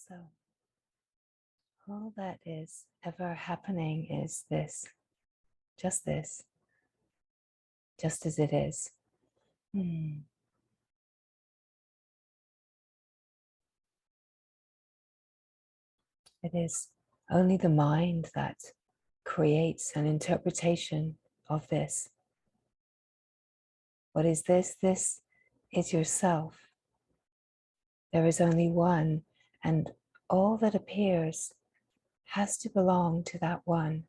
So all that is ever happening is this, just as it is. It is only the mind that creates an interpretation of this. What is this? This is yourself. There is only one, and all that appears has to belong to that one.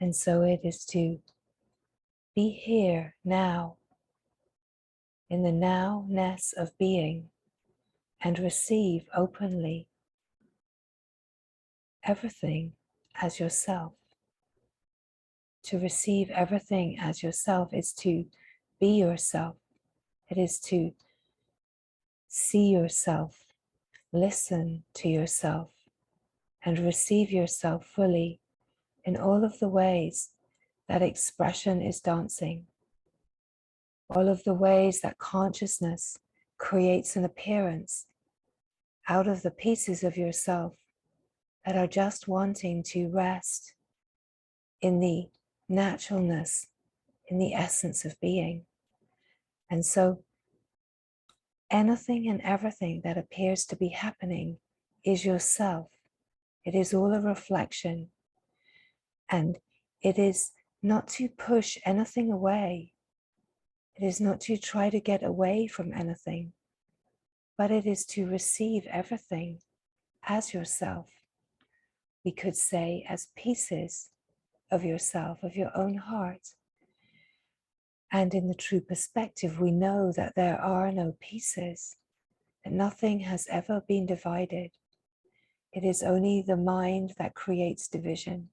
And so it is to be here now, in the now-ness of being, and receive openly everything as yourself. To receive everything as yourself is to be yourself. It is to see yourself, listen to yourself, and receive yourself fully in all of the ways that expression is dancing, all of the ways that consciousness creates an appearance out of the pieces of yourself that are just wanting to rest in the naturalness, in the essence of being. And so anything and everything that appears to be happening is yourself. It is all a reflection. And it is not to push anything away. It is not to try to get away from anything, but it is to receive everything as yourself. We could say as pieces of yourself, of your own heart. And in the true perspective, we know that there are no pieces, that nothing has ever been divided. It is only the mind that creates division.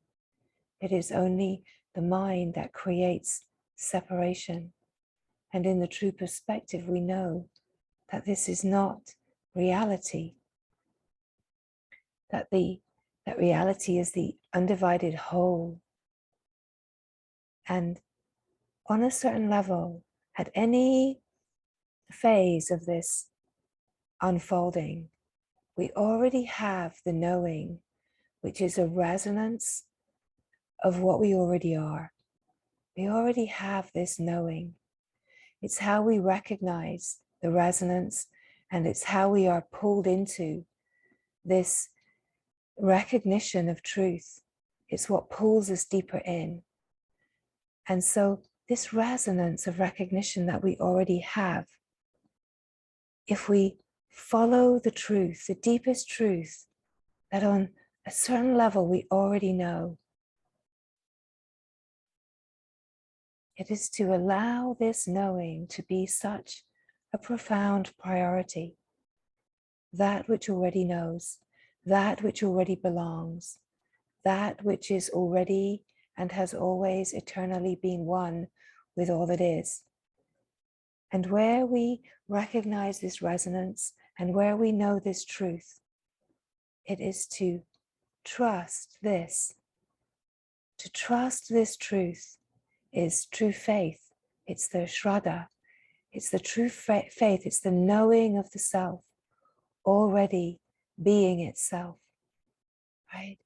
It is only the mind that creates separation. And in the true perspective, we know that this is not reality, that reality is the undivided whole. And on a certain level, at any phase of this unfolding, we already have the knowing, which is a resonance of what we already are. We already have this knowing. It's how we recognize the resonance, and it's how we are pulled into this recognition of truth. It's what pulls us deeper in. And so this resonance of recognition that we already have, if we follow the truth, the deepest truth that on a certain level we already know, it is to allow this knowing to be such a profound priority. That which already knows, that which already belongs, that which is already and has always eternally been one with all that is. And where we recognize this resonance and where we know this truth, it is to trust this. To trust this truth is true faith. It's the Shraddha. It's the true faith. It's the knowing of the self already being itself, right?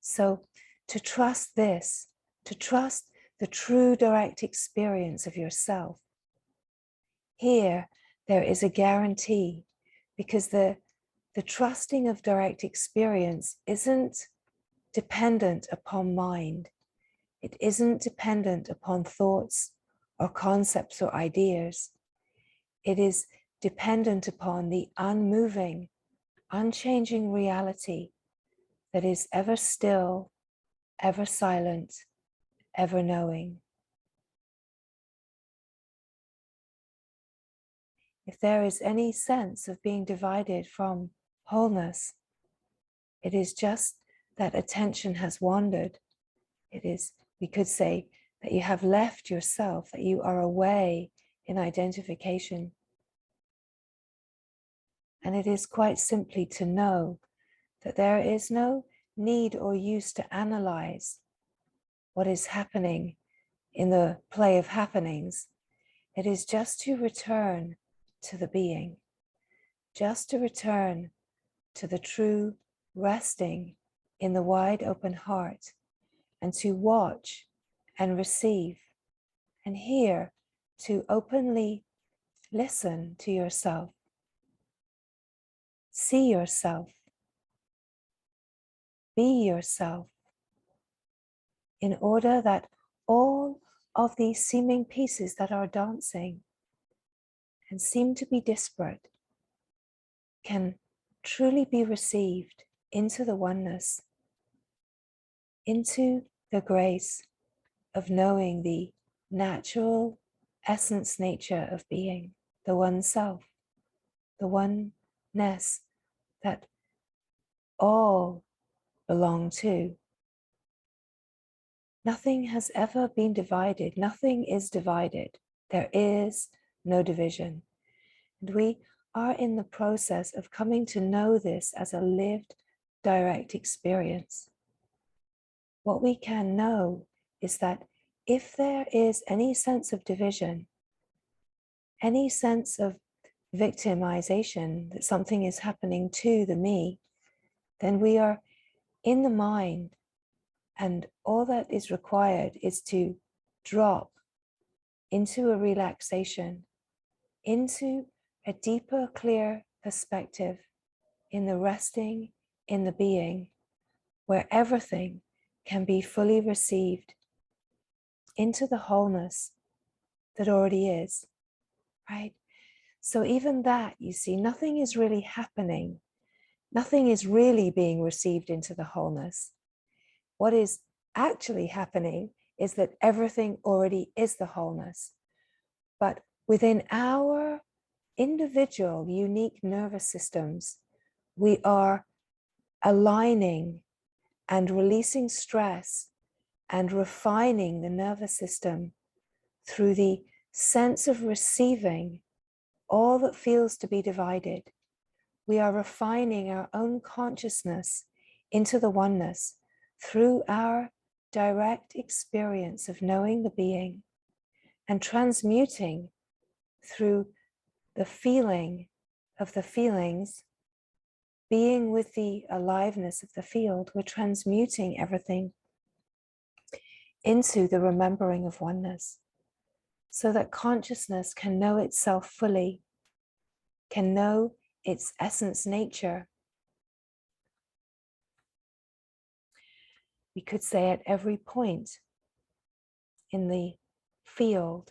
So to trust this, to trust the true direct experience of yourself, here there is a guarantee, because the trusting of direct experience isn't dependent upon mind. It isn't dependent upon thoughts or concepts or ideas. It is dependent upon the unmoving, unchanging reality that is ever still, ever silent, ever knowing. If there is any sense of being divided from wholeness, it is just that attention has wandered. It is, we could say, that you have left yourself, that you are away in identification. And it is quite simply to know that there is no need or use to analyze what is happening in the play of happenings. It is just to return to the being, just to return to the true resting in the wide open heart, and to watch and receive, and here to openly listen to yourself, see yourself, be yourself, in order that all of these seeming pieces that are dancing and seem to be disparate can truly be received into the oneness, into the grace of knowing the natural essence nature of being, the one self, the oneness that all belong to. Nothing has ever been divided. Nothing is divided. There is no division. And we are in the process of coming to know this as a lived, direct experience. What we can know is that if there is any sense of division, any sense of victimization, that something is happening to the me, then we are in the mind, and all that is required is to drop into a relaxation, into a deeper, clear perspective in the resting, in the being, where everything can be fully received into the wholeness that already is, right? So even that, you see, nothing is really happening. Nothing is really being received into the wholeness. What is actually happening is that everything already is the wholeness. But within our individual, unique nervous systems, we are aligning and releasing stress and refining the nervous system through the sense of receiving all that feels to be divided. We are refining our own consciousness into the oneness through our direct experience of knowing the being, and transmuting through the feeling of the feelings, being with the aliveness of the field. We're transmuting everything into the remembering of oneness, so that consciousness can know itself fully, can know its essence nature. We could say at every point in the field,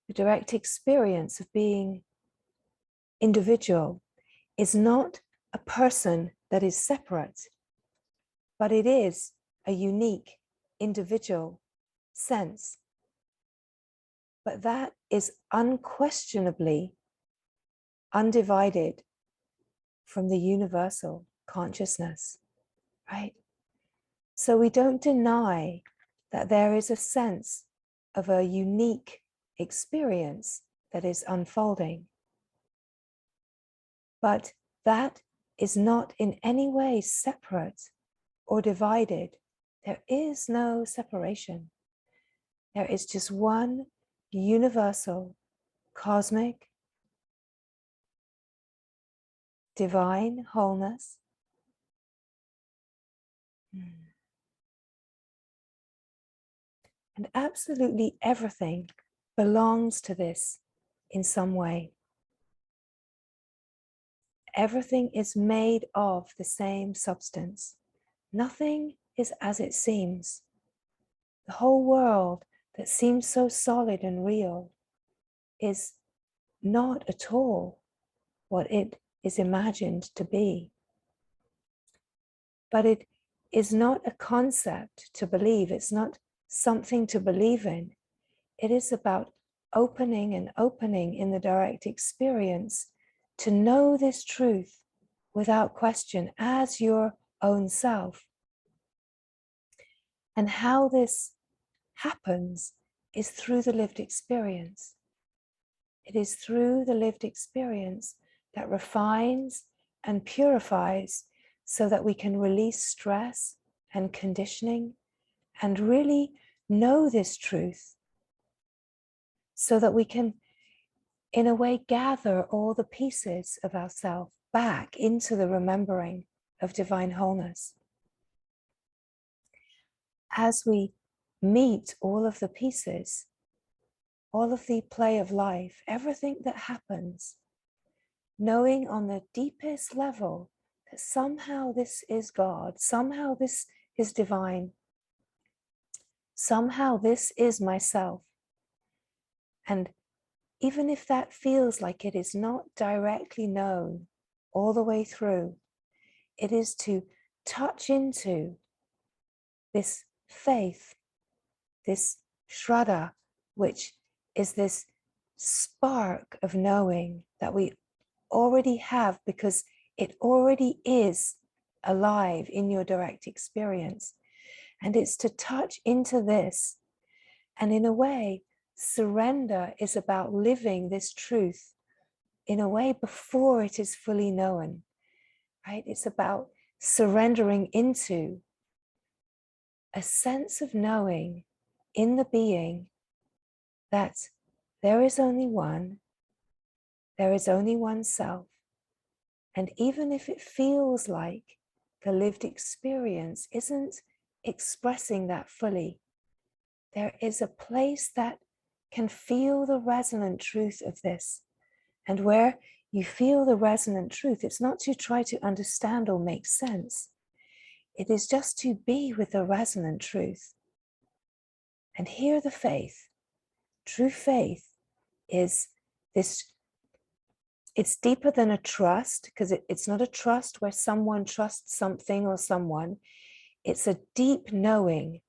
the direct experience of being individual is not a person that is separate, but it is a unique individual sense. But that is unquestionably undivided from the universal consciousness, right? So we don't deny that there is a sense of a unique experience that is unfolding. But that is not in any way separate or divided. There is no separation. There is just one universal, cosmic, divine wholeness. And absolutely everything belongs to this in some way. Everything is made of the same substance. Nothing is as it seems. The whole world that seems so solid and real is not at all what it is imagined to be. But it is not a concept to believe. It's not something to believe in. It is about opening and opening in the direct experience to know this truth without question as your own self. And how this happens is through the lived experience. It is through the lived experience that refines and purifies, so that we can release stress and conditioning and really know this truth so that we can, in a way, gather all the pieces of ourselves back into the remembering of divine wholeness. As we meet all of the pieces, all of the play of life, everything that happens, knowing on the deepest level that somehow this is God, somehow this is divine, somehow this is myself. And even if that feels like it is not directly known all the way through, it is to touch into this faith, this shraddha, which is this spark of knowing that we already have because it already is alive in your direct experience. And it's to touch into this. And in a way, surrender is about living this truth in a way before it is fully known, right? It's about surrendering into a sense of knowing in the being that there is only one, there is only one self. And even if it feels like the lived experience isn't expressing that fully, there is a place that can feel the resonant truth of this. And where you feel the resonant truth, it's not to try to understand or make sense. It is just to be with the resonant truth and hear the faith. True faith is this. It's deeper than a trust, because it's not a trust where someone trusts something or someone. It's a deep knowing,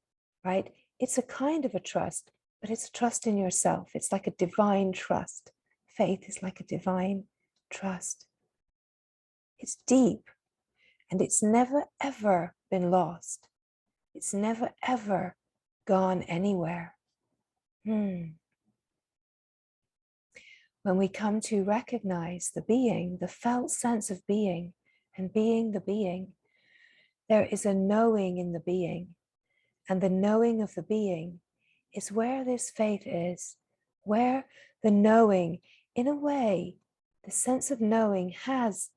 right? It's a kind of a trust, but it's a trust in yourself. It's like a divine trust. Faith is like a divine trust. It's deep, and it's never ever been lost. It's never ever gone anywhere. When we come to recognize the being, the felt sense of being, and being the being, there is a knowing in the being. And the knowing of the being is where this faith is, where the knowing, in a way, the sense of knowing has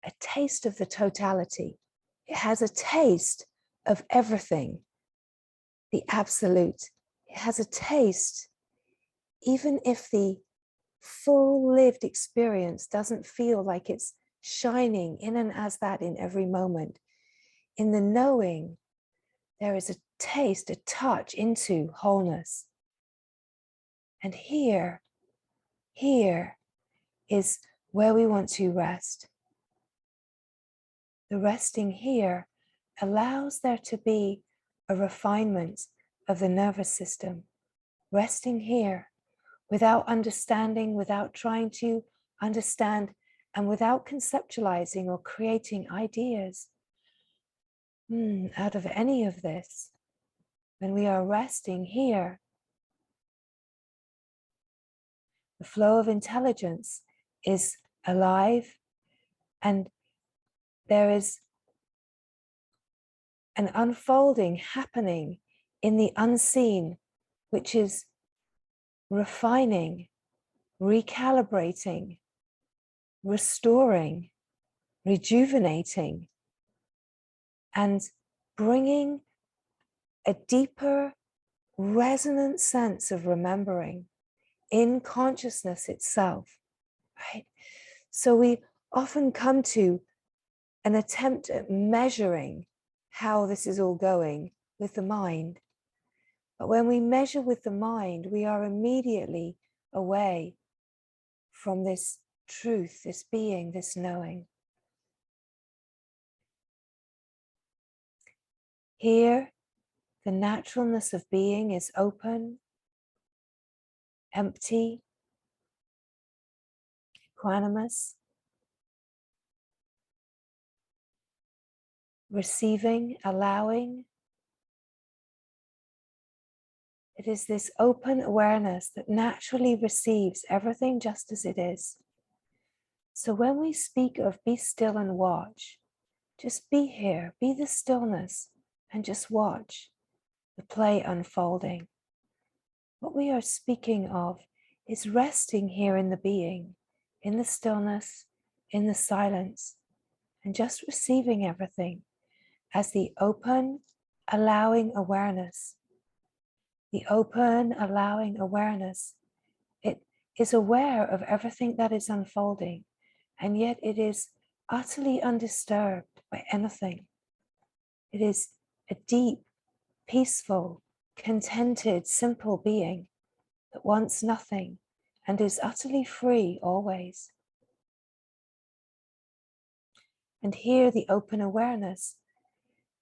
a taste of the totality. It has a taste of everything, the absolute. It has a taste, even if the full lived experience doesn't feel like it's shining in and as that in every moment. In the knowing, there is a taste, a touch into wholeness. And here is where we want to rest. The resting here allows there to be a refinement of the nervous system. Resting here without understanding, without trying to understand, and without conceptualizing or creating ideas out of any of this. When we are resting here, the flow of intelligence is alive, and there is an unfolding happening in the unseen, which is refining, recalibrating, restoring, rejuvenating, and bringing a deeper, resonant sense of remembering in consciousness itself, right? So we often come to an attempt at measuring how this is all going with the mind. But when we measure with the mind, we are immediately away from this truth, this being, this knowing. Here, the naturalness of being is open, empty, equanimous, receiving, allowing. It is this open awareness that naturally receives everything just as it is. So when we speak of be still and watch, just be here, be the stillness, and just watch the play unfolding. What we are speaking of is resting here in the being, in the stillness, in the silence, and just receiving everything as the open, allowing awareness. The open, allowing awareness, it is aware of everything that is unfolding, and yet it is utterly undisturbed by anything. It is a deep, peaceful, contented, simple being that wants nothing and is utterly free always. And here the open awareness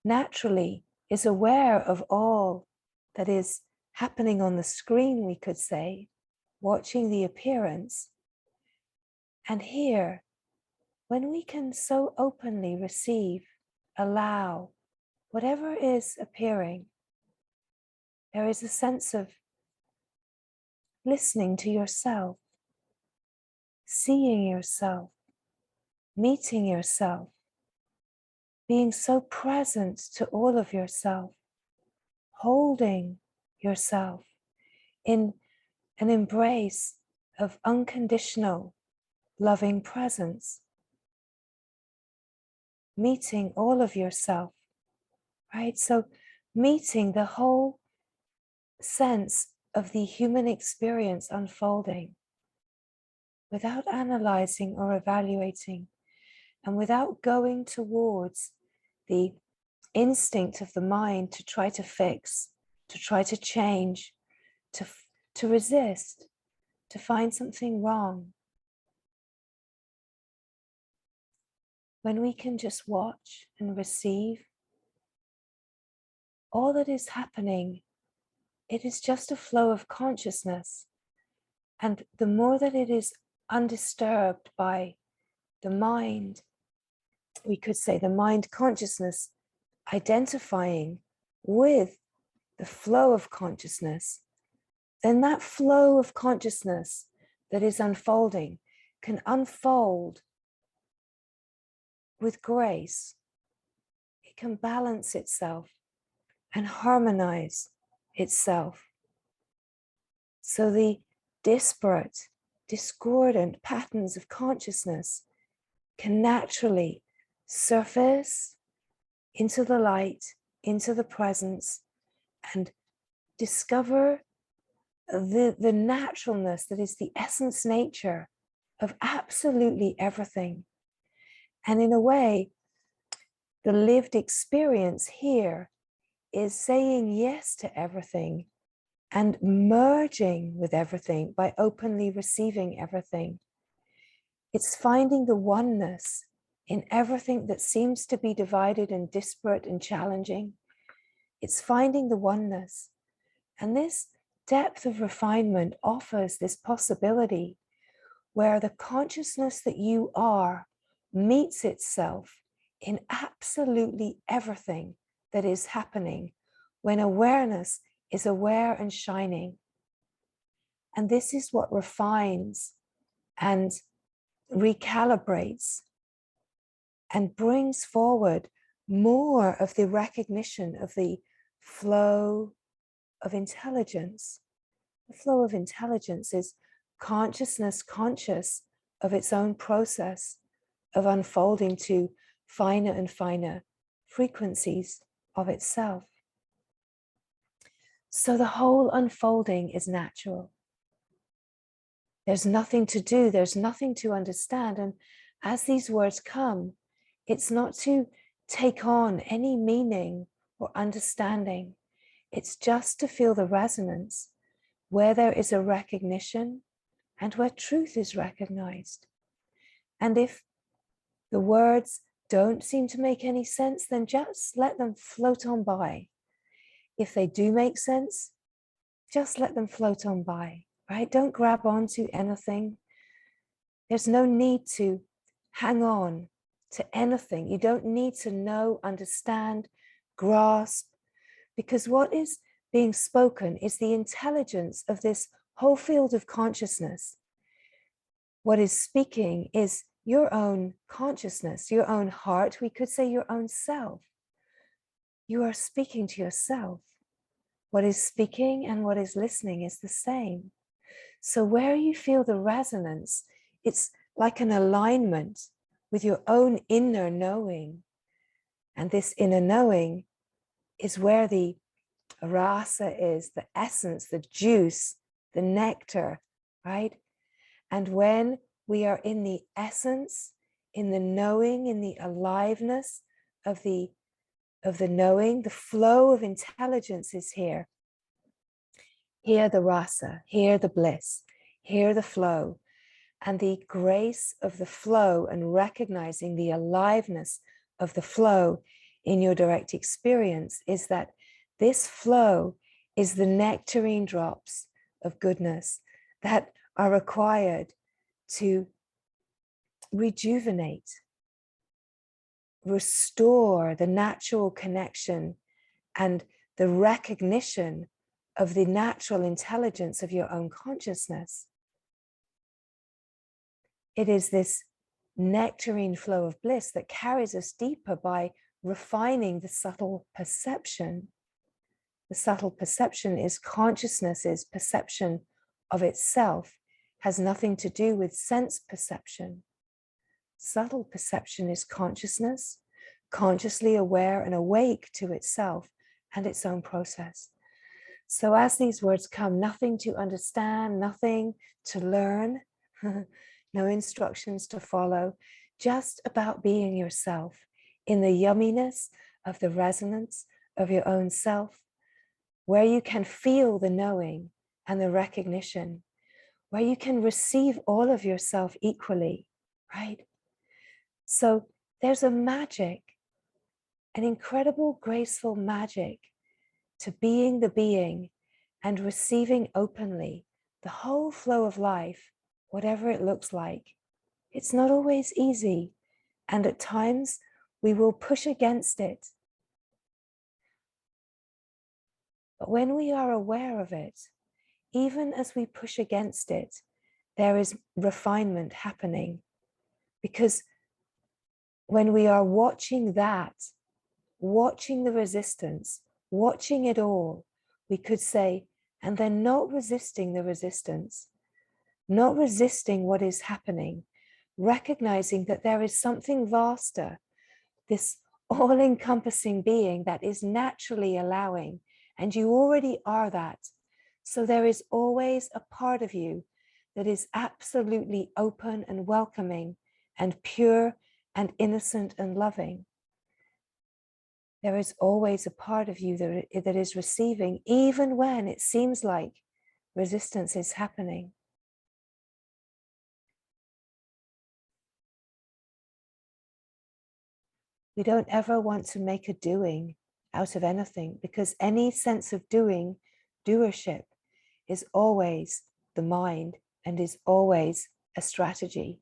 naturally is aware of all that is happening on the screen, we could say, watching the appearance. And here, when we can so openly receive, allow whatever is appearing, there is a sense of listening to yourself, seeing yourself, meeting yourself, being so present to all of yourself, holding yourself in an embrace of unconditional, loving presence, meeting all of yourself, right? So meeting the whole sense of the human experience unfolding without analyzing or evaluating, and without going towards the instinct of the mind to try to fix, to try to change, to resist, to find something wrong. When we can just watch and receive all that is happening, it is just a flow of consciousness. And the more that it is undisturbed by the mind, we could say the mind consciousness identifying with the flow of consciousness, then that flow of consciousness that is unfolding can unfold with grace. It can balance itself and harmonize itself. So the disparate, discordant patterns of consciousness can naturally surface into the light, into the presence, and discover the naturalness that is the essence nature of absolutely everything. And in a way, the lived experience here is saying yes to everything and merging with everything by openly receiving everything. It's finding the oneness in everything that seems to be divided and disparate and challenging. It's finding the oneness. And this depth of refinement offers this possibility where the consciousness that you are meets itself in absolutely everything that is happening when awareness is aware and shining. And this is what refines and recalibrates and brings forward more of the recognition of the flow of intelligence. The flow of intelligence is consciousness conscious of its own process of unfolding to finer and finer frequencies of itself. So the whole unfolding is natural. There's nothing to do, there's nothing to understand. And as these words come, it's not to take on any meaning or understanding. It's just to feel the resonance where there is a recognition and where truth is recognized. And if the words don't seem to make any sense, then just let them float on by. If they do make sense, just let them float on by, right? Don't grab onto anything. There's no need to hang on to anything. You don't need to know, understand, grasp, because what is being spoken is the intelligence of this whole field of consciousness. What is speaking is your own consciousness, your own heart, we could say your own self. You are speaking to yourself. What is speaking and what is listening is the same. So where you feel the resonance, it's like an alignment with your own inner knowing. And this inner knowing is where the rasa is, the essence, the juice, the nectar, right? And when we are in the essence, in the knowing, in the aliveness of the knowing, the flow of intelligence is here. Here the rasa, here the bliss, here the flow, and the grace of the flow, and recognizing the aliveness of the flow in your direct experience is that this flow is the nectarine drops of goodness that are required to rejuvenate, restore the natural connection and the recognition of the natural intelligence of your own consciousness. It is this nectarine flow of bliss that carries us deeper by refining the subtle perception. The subtle perception is consciousness's perception of itself, has nothing to do with sense perception. Subtle perception is consciousness, consciously aware and awake to itself and its own process. So as these words come, nothing to understand, nothing to learn, no instructions to follow, just about being yourself in the yumminess of the resonance of your own self, where you can feel the knowing and the recognition, where you can receive all of yourself equally, right? So there's a magic, an incredible, graceful magic to being the being and receiving openly the whole flow of life, whatever it looks like. It's not always easy, and at times we will push against it. But when we are aware of it, even as we push against it, there is refinement happening. Because when we are watching that, watching the resistance, watching it all, we could say, and then not resisting the resistance, not resisting what is happening, recognizing that there is something vaster, this all-encompassing being that is naturally allowing, and you already are that. So there is always a part of you that is absolutely open and welcoming and pure and innocent and loving. There is always a part of you that is receiving, even when it seems like resistance is happening. We don't ever want to make a doing out of anything, because any sense of doing, doership, is always the mind and is always a strategy.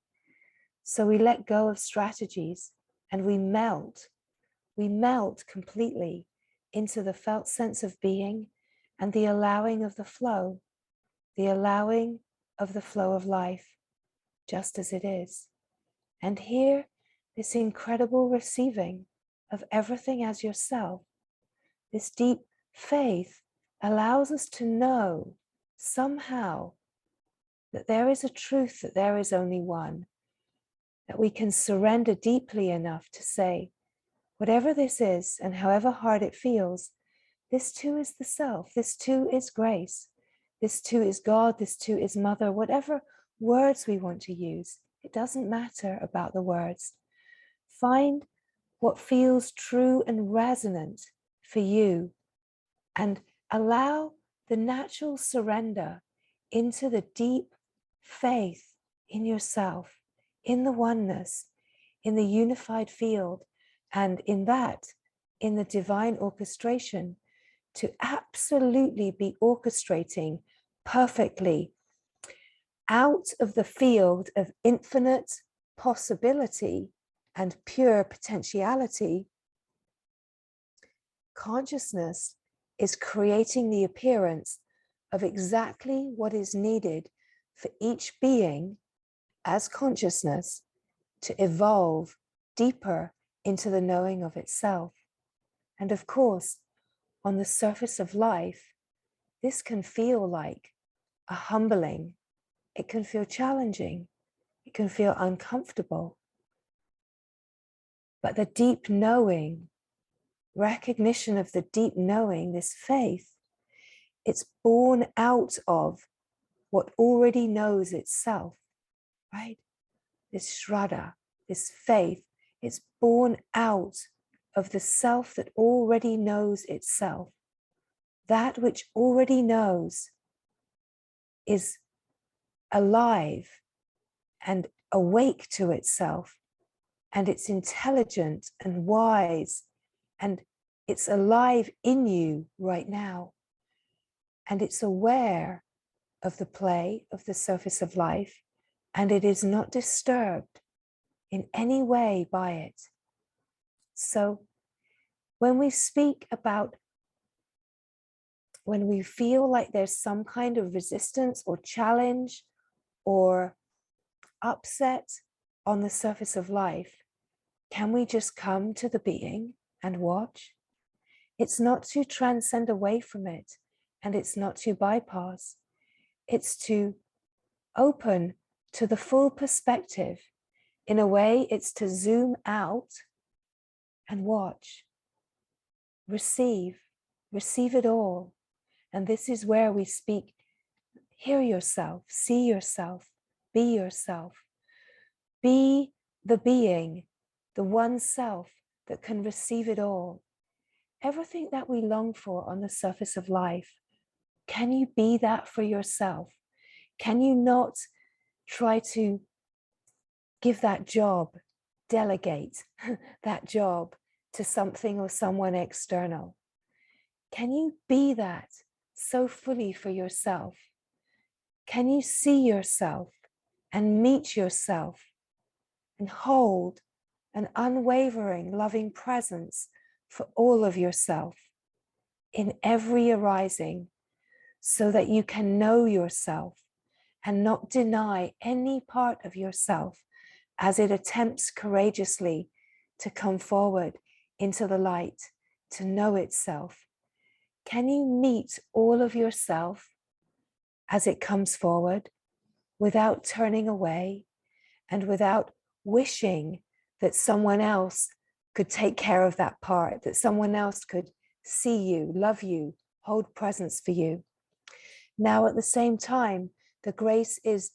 So we let go of strategies and we melt completely into the felt sense of being and the allowing of the flow of life, just as it is. And here, this incredible receiving of everything as yourself, this deep faith allows us to know somehow that there is a truth, that there is only one, that we can surrender deeply enough to say, whatever this is and however hard it feels, this too is the self, this too is grace, this too is God, this too is mother, whatever words we want to use. It doesn't matter about the words. Find what feels true and resonant for you and allow the natural surrender into the deep faith in yourself, in the oneness, in the unified field, and in the divine orchestration, to absolutely be orchestrating perfectly out of the field of infinite possibility and pure potentiality. Consciousness is creating the appearance of exactly what is needed for each being as consciousness to evolve deeper into the knowing of itself. And of course, on the surface of life, this can feel like a humbling. It can feel challenging. It can feel uncomfortable. But the deep knowing, recognition of the deep knowing, this faith, it's born out of what already knows itself, right? This Shraddha, this faith, it's born out of the self that already knows itself. That which already knows is alive and awake to itself, and it's intelligent and wise, and it's alive in you right now. And it's aware of the play of the surface of life, and it is not disturbed in any way by it. So when we speak about, when we feel like there's some kind of resistance or challenge or upset on the surface of life, can we just come to the being and watch? It's not to transcend away from it, and it's not to bypass. It's to open to the full perspective. In a way, it's to zoom out and watch, receive it all. And this is where we speak, hear yourself, see yourself, be yourself. Be the being, the one self that can receive it all. Everything that we long for on the surface of life, can you be that for yourself? Can you not try to give that job, delegate that job to something or someone external? Can you be that so fully for yourself? Can you see yourself and meet yourself and hold an unwavering, loving presence for all of yourself in every arising, so that you can know yourself and not deny any part of yourself as it attempts courageously to come forward into the light, to know itself? Can you meet all of yourself as it comes forward without turning away and without wishing that someone else could take care of that part, that someone else could see you, love you, hold presence for you? Now, at the same time, the grace is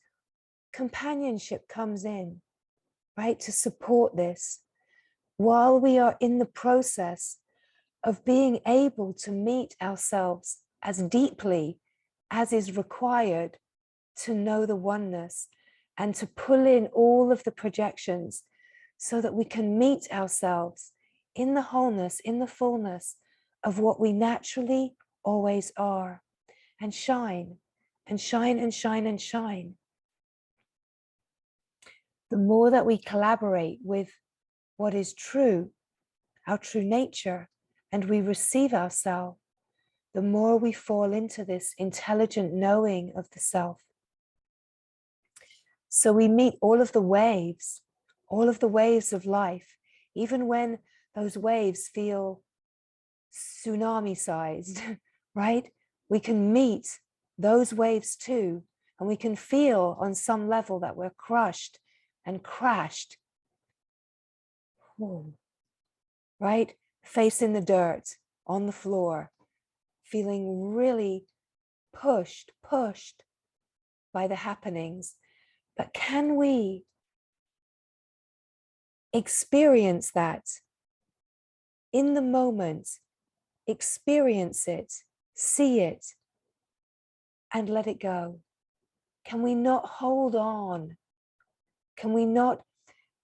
companionship comes in, right, to support this while we are in the process of being able to meet ourselves as deeply as is required to know the oneness and to pull in all of the projections so that we can meet ourselves in the wholeness, in the fullness of what we naturally always are, and shine and shine and shine and shine. The more that we collaborate with what is true, our true nature, and we receive ourselves, the more we fall into this intelligent knowing of the self. So we meet all of the waves of life, even when those waves feel tsunami sized, right? We can meet those waves too, and we can feel on some level that we're crushed and crashed, right? Face in the dirt, on the floor, feeling really pushed by the happenings. But can we experience that in the moment, experience it, see it, and let it go? Can we not hold on? Can we not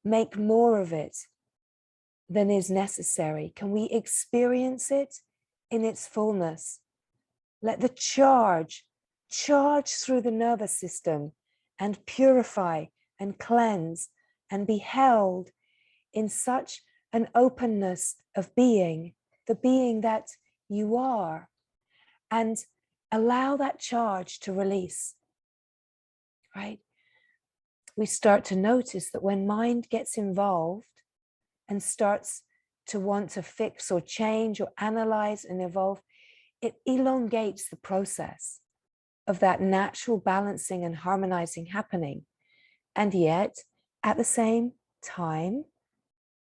make more of it than is necessary? Can we experience it in its fullness? Let the charge through the nervous system and purify and cleanse and be held in such an openness of being, the being that you are, and allow that charge to release, right? We start to notice that when mind gets involved and starts to want to fix or change or analyze and evolve, it elongates the process of that natural balancing and harmonizing happening. And yet, at the same time,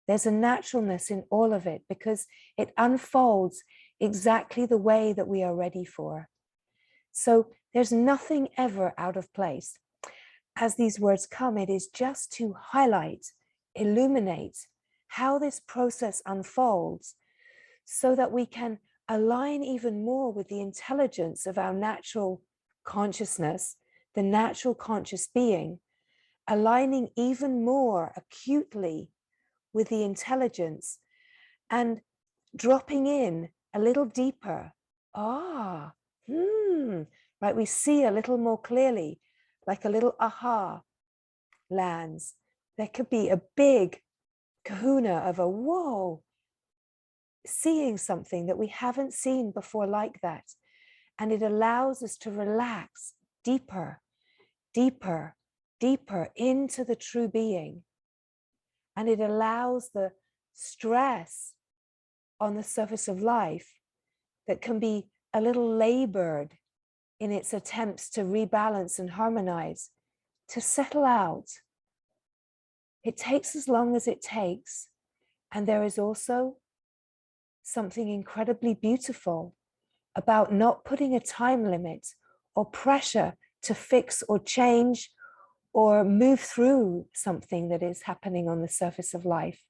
there's a naturalness in all of it because it unfolds exactly the way that we are ready for. So there's nothing ever out of place. As these words come, it is just to highlight, illuminate how this process unfolds so that we can align even more with the intelligence of our natural consciousness, the natural conscious being, aligning even more acutely with the intelligence and dropping in a little deeper. Right, we see a little more clearly, like a little aha lands. There could be a big kahuna of a whoa, seeing something that we haven't seen before like that. And it allows us to relax deeper, deeper, deeper into the true being. And it allows the stress on the surface of life that can be a little labored in its attempts to rebalance and harmonize, to settle out. It takes as long as it takes. And there is also something incredibly beautiful about not putting a time limit or pressure to fix or change or move through something that is happening on the surface of life.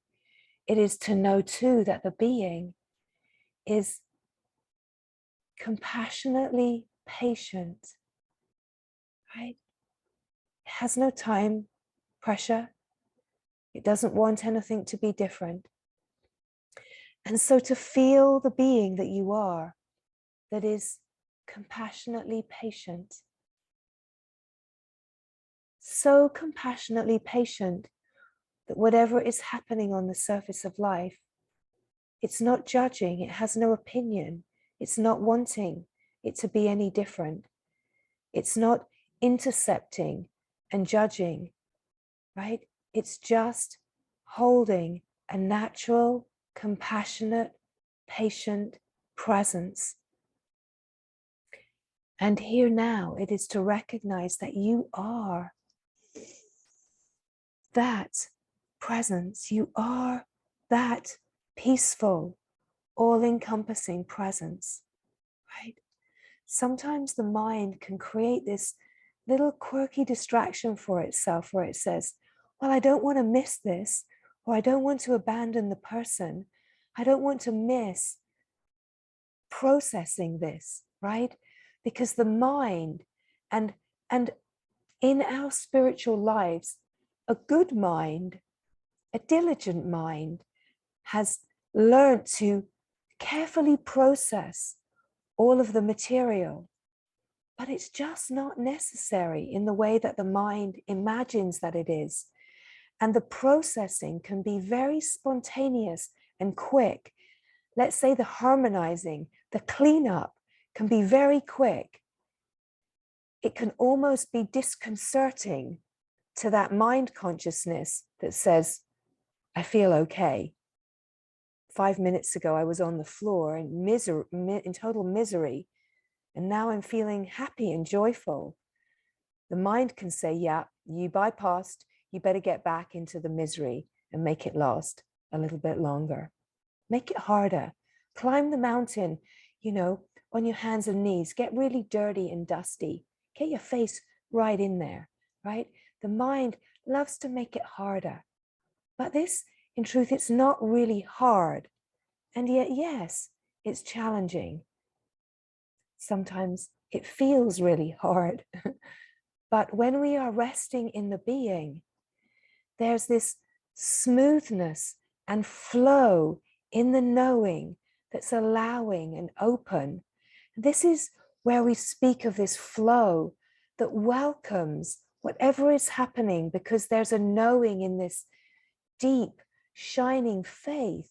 It is to know too that the being is compassionately patient, right? It has no time pressure. It doesn't want anything to be different. And so to feel the being that you are, that is compassionately patient, so compassionately patient that whatever is happening on the surface of life, it's not judging, it has no opinion, it's not wanting it to be any different. It's not intercepting and judging, right? It's just holding a natural, compassionate, patient presence. And here now, it is to recognize that you are that presence. You are that peaceful, all-encompassing presence, right? Sometimes the mind can create this little quirky distraction for itself where it says, well, I don't want to miss this, or I don't want to abandon the person. I don't want to miss processing this, right? Because the mind and in our spiritual lives, a good mind, a diligent mind has learned to carefully process all of the material, but it's just not necessary in the way that the mind imagines that it is. And the processing can be very spontaneous and quick. Let's say the harmonizing, the cleanup can be very quick. It can almost be disconcerting to that mind consciousness that says, I feel okay. 5 minutes ago, I was on the floor in misery, in total misery, and now I'm feeling happy and joyful. The mind can say, yeah, you bypassed, you better get back into the misery and make it last a little bit longer. Make it harder. Climb the mountain, on your hands and knees. Get really dirty and dusty. Get your face right in there, right? The mind loves to make it harder. But this, in truth, it's not really hard. And yet, yes, it's challenging. Sometimes it feels really hard. But when we are resting in the being, there's this smoothness and flow in the knowing that's allowing and open. This is where we speak of this flow that welcomes whatever is happening, because there's a knowing in this deep, shining faith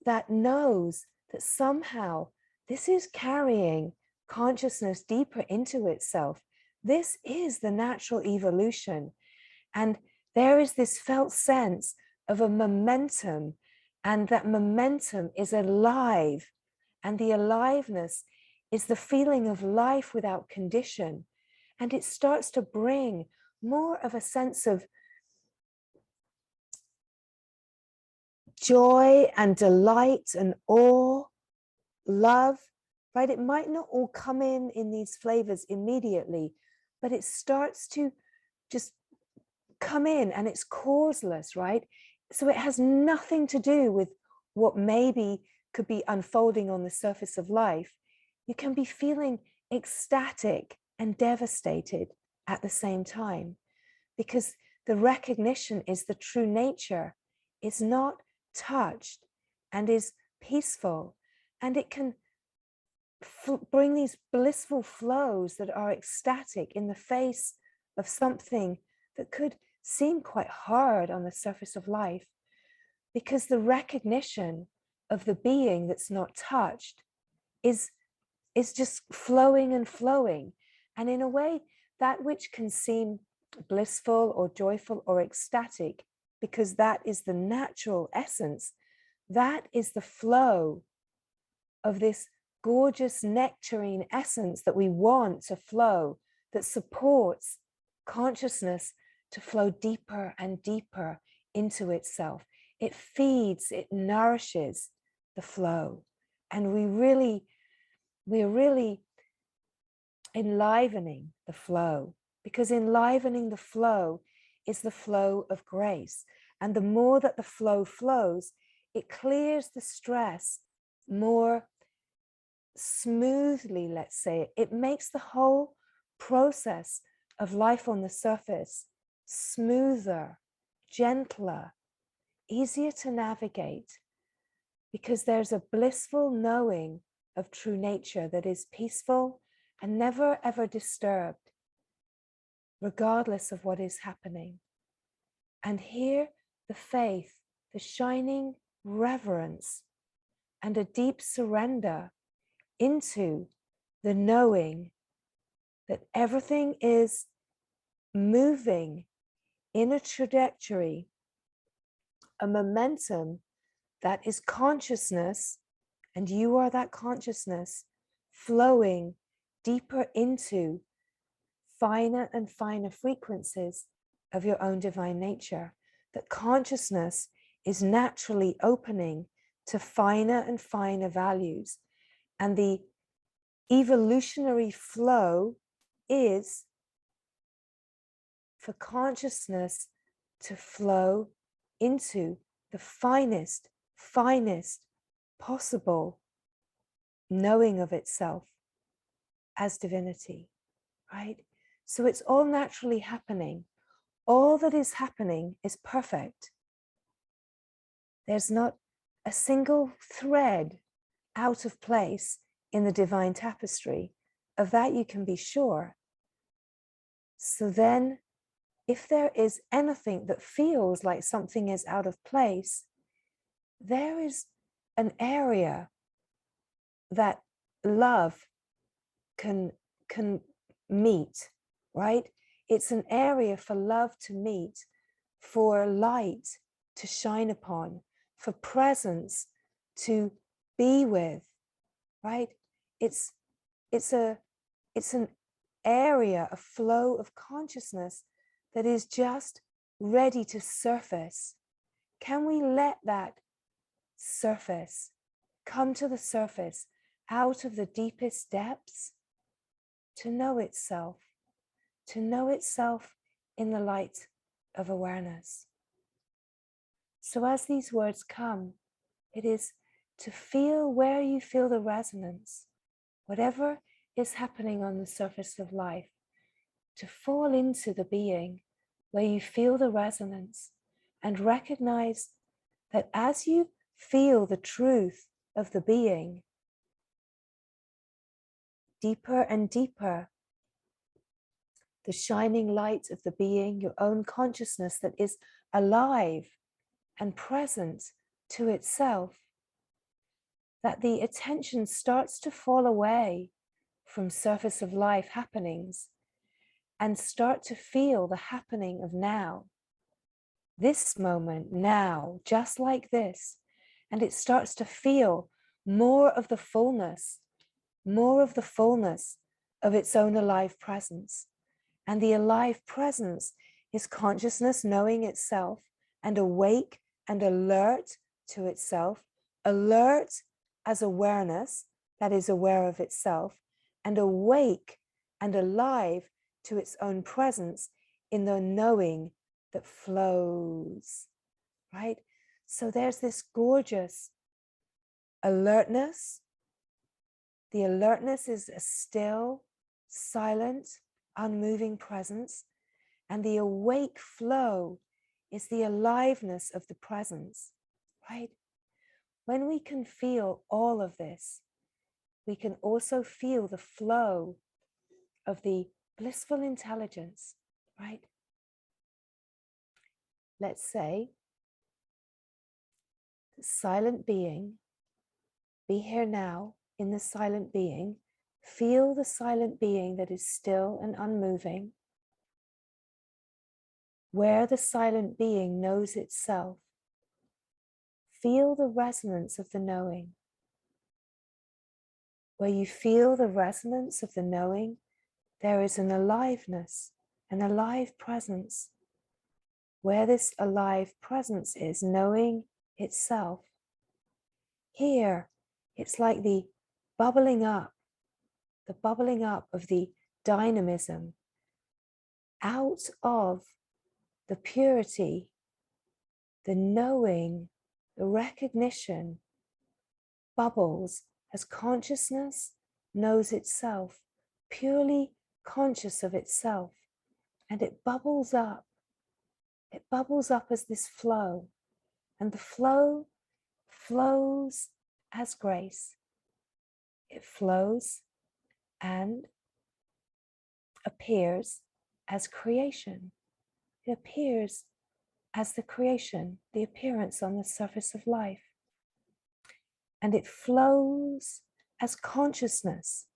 that knows that somehow this is carrying consciousness deeper into itself. This is the natural evolution. And there is this felt sense of a momentum, and that momentum is alive And the aliveness is the feeling of life without condition. And it starts to bring more of a sense of joy and delight and awe, love, right? It might not all come in these flavors immediately, but it starts to just come in, and it's causeless, right? So it has nothing to do with what maybe could be unfolding on the surface of life. You can be feeling ecstatic and devastated at the same time, because the recognition is the true nature is not touched and is peaceful, and it can bring these blissful flows that are ecstatic in the face of something that could seem quite hard on the surface of life, because the recognition of the being that's not touched is just flowing and flowing. And in a way, that which can seem blissful or joyful or ecstatic, because that is the natural essence, that is the flow of this gorgeous nectarine essence that we want to flow, that supports consciousness to flow deeper and deeper into itself. It feeds, it nourishes the flow. And we're really enlivening the flow, because enlivening the flow is the flow of grace. And the more that the flow flows, it clears the stress more smoothly, let's say. It makes the whole process of life on the surface smoother, gentler, easier to navigate, because there's a blissful knowing of true nature that is peaceful and never ever disturbed, regardless of what is happening. And here, the faith, the shining reverence, and a deep surrender into the knowing that everything is moving in a trajectory, a momentum that is consciousness, and you are that consciousness flowing deeper into finer and finer frequencies of your own divine nature. That consciousness is naturally opening to finer and finer values. And the evolutionary flow is for consciousness to flow into the finest possible knowing of itself as divinity, right? So it's all naturally happening. All that is happening is perfect. There's not a single thread out of place in the divine tapestry. Of that you can be sure. So then, if there is anything that feels like something is out of place, there is an area that love can meet, right? It's an area for love to meet, for light to shine upon, for presence to be with, right? It's an area, a flow of consciousness that is just ready to surface. Can we let that surface come to the surface out of the deepest depths to know itself in the light of awareness? So as these words come, it is to feel where you feel the resonance, whatever is happening on the surface of life, to fall into the being where you feel the resonance, and recognize that as you feel the truth of the being deeper and deeper, the shining light of the being, your own consciousness that is alive and present to itself, that the attention starts to fall away from surface of life happenings and start to feel the happening of now, this moment now, just like this. And it starts to feel more of the fullness, more of the fullness of its own alive presence. And the alive presence is consciousness knowing itself and awake and alert to itself, alert as awareness that is aware of itself, and awake and alive to its own presence in the knowing that flows, right? So there's this gorgeous alertness. The alertness is a still, silent, unmoving presence, and the awake flow is the aliveness of the presence, right? When we can feel all of this, we can also feel the flow of the blissful intelligence, right? Let's say, the silent being, be here now in the silent being, feel the silent being that is still and unmoving, where the silent being knows itself. Feel the resonance of the knowing. Where you feel the resonance of the knowing, there is an aliveness, an alive presence. Where this alive presence is knowing itself. Here, it's like the bubbling up of the dynamism out of the purity, the knowing, the recognition bubbles as consciousness knows itself, purely conscious of itself, and it bubbles up. It bubbles up as this flow, and the flow flows as grace. It flows and appears as creation. It appears as the creation, the appearance on the surface of life. And it flows as consciousness.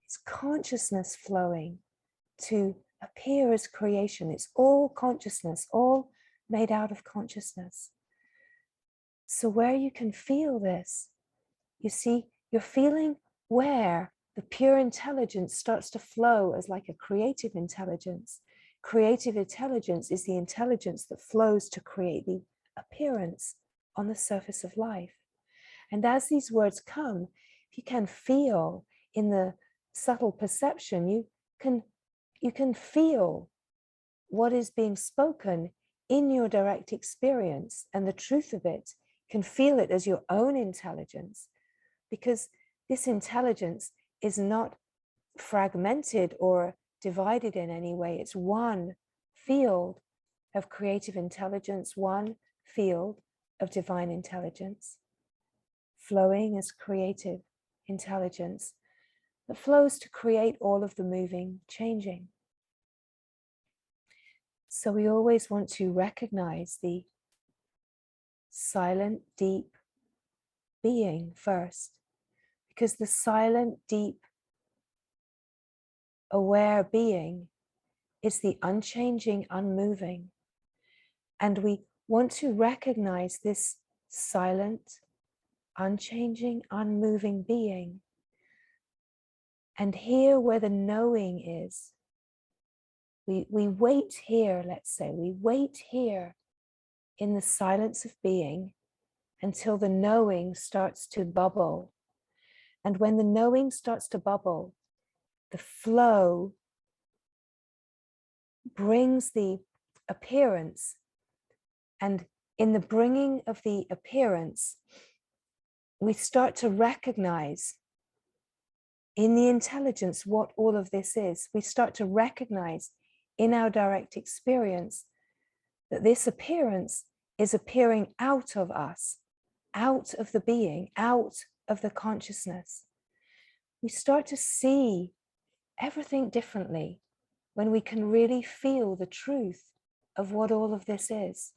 It's consciousness flowing to appear as creation. It's all consciousness, all made out of consciousness. So where you can feel this, you see, you're feeling where the pure intelligence starts to flow as like a creative intelligence. Creative intelligence is the intelligence that flows to create the appearance on the surface of life. And as these words come, if you can feel in the subtle perception, you can feel what is being spoken in your direct experience, and the truth of it, can feel it as your own intelligence, because this intelligence is not fragmented or divided in any way. It's one field of creative intelligence, one field of divine intelligence, flowing as creative intelligence that flows to create all of the moving, changing. So we always want to recognize the silent, deep being first, because the silent, deep, aware being is the unchanging, unmoving. And we want to recognize this silent, unchanging, unmoving being. And here where the knowing is, we wait here, let's say, we wait here in the silence of being until the knowing starts to bubble. And when the knowing starts to bubble, the flow brings the appearance. And in the bringing of the appearance, we start to recognize in the intelligence what all of this is. We start to recognize in our direct experience that this appearance is appearing out of us, out of the being, out of the consciousness. We start to see everything differently when we can really feel the truth of what all of this is.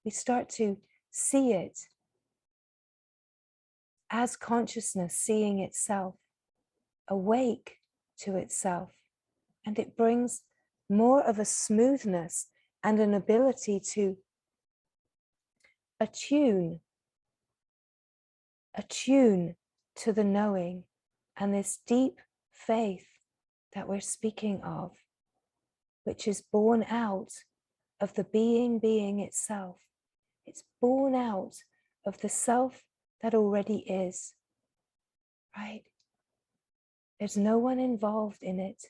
We start to see it as consciousness seeing itself, awake to itself, and it brings more of a smoothness and an ability to attune attune to the knowing and this deep faith that we're speaking of, which is born out of the being itself. It's born out of the self that already is, right? There's no one involved in it.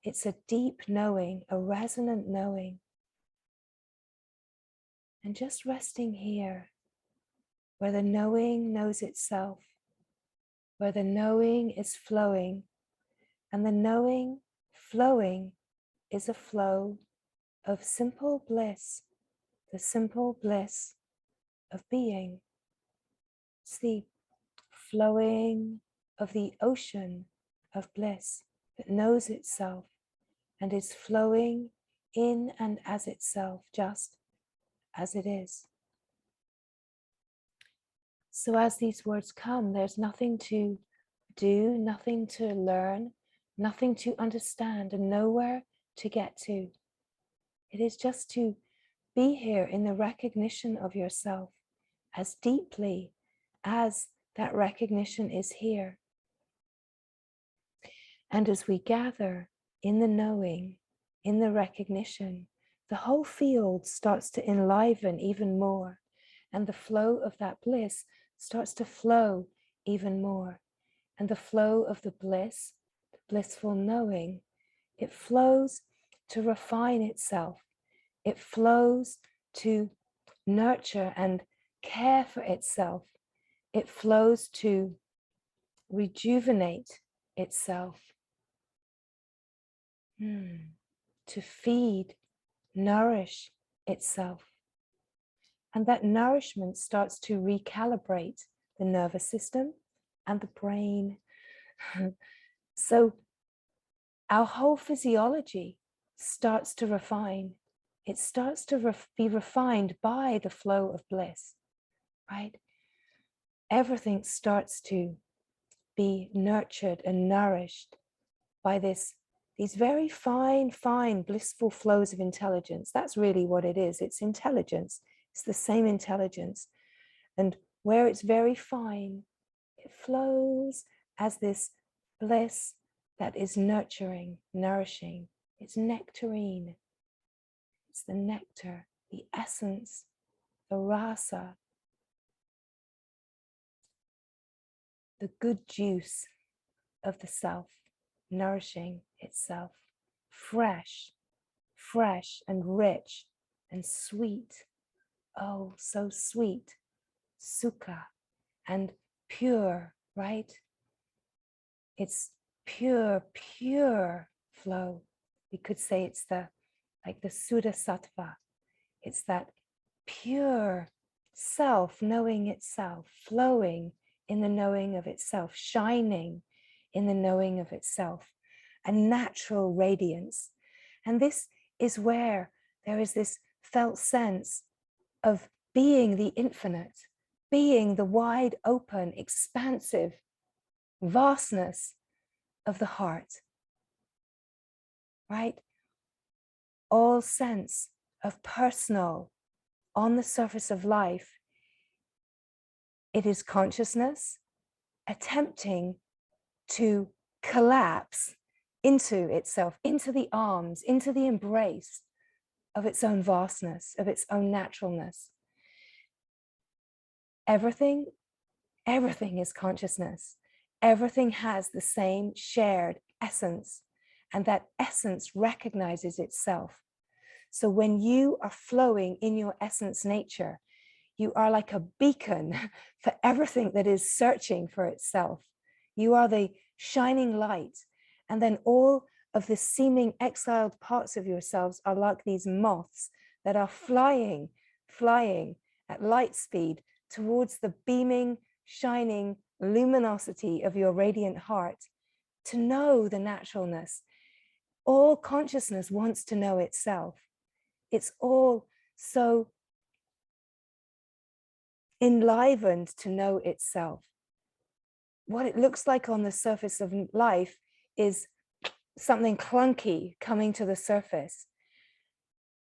It's a deep knowing, a resonant knowing. And just resting here, where the knowing knows itself, where the knowing is flowing, and the knowing flowing is a flow of simple bliss, the simple bliss of being. It's the flowing of the ocean of bliss that knows itself and is flowing in and as itself, just as it is. So as these words come, there's nothing to do, nothing to learn, nothing to understand, and nowhere to get to. It is just to be here in the recognition of yourself as deeply as that recognition is here. And as we gather in the knowing, in the recognition, the whole field starts to enliven even more, and the flow of that bliss starts to flow even more. And the flow of the bliss, the blissful knowing, it flows to refine itself. It flows to nurture and care for itself. It flows to rejuvenate itself, to feed, nourish itself. And that nourishment starts to recalibrate the nervous system and the brain. So our whole physiology starts to refine. It starts to be refined by the flow of bliss, right? Everything starts to be nurtured and nourished by these very fine, blissful flows of intelligence. That's really what it is. It's intelligence. It's the same intelligence. And where it's very fine, it flows as this bliss that is nurturing, nourishing. It's nectarine. It's the nectar, the essence, the rasa, the good juice of the self, nourishing itself, fresh and rich and sweet. Oh, so sweet, sukha, and pure, right? It's pure flow. We could say it's like the Suddha Sattva. It's that pure self knowing itself, flowing in the knowing of itself, shining in the knowing of itself, a natural radiance. And this is where there is this felt sense of being the infinite, being the wide open, expansive vastness of the heart, right? All sense of personal on the surface of life, it is consciousness attempting to collapse into itself, into the arms, into the embrace of its own vastness, of its own naturalness. Everything is consciousness. Everything has the same shared essence, and that essence recognizes itself. So when you are flowing in your essence nature, you are like a beacon for everything that is searching for itself. You are the shining light. And then all of the seeming exiled parts of yourselves are like these moths that are flying at light speed towards the beaming, shining luminosity of your radiant heart to know the naturalness. All consciousness wants to know itself. It's all so enlivened to know itself. What it looks like on the surface of life is something clunky coming to the surface.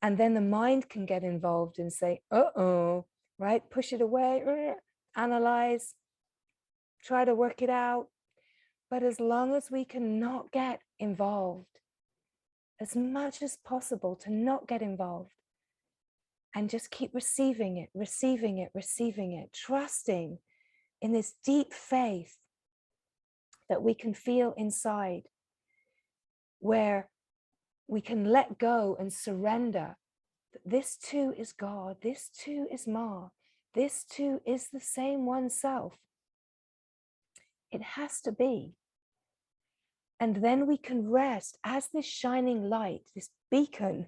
And then the mind can get involved and say, uh-oh, right? Push it away, analyze, try to work it out. But as long as we can not get involved, as much as possible to not get involved, and just keep receiving it, receiving it, receiving it, trusting in this deep faith that we can feel inside, where we can let go and surrender. This too is God, this too is Ma, this too is the same one self. It has to be. And then we can rest as this shining light, this beacon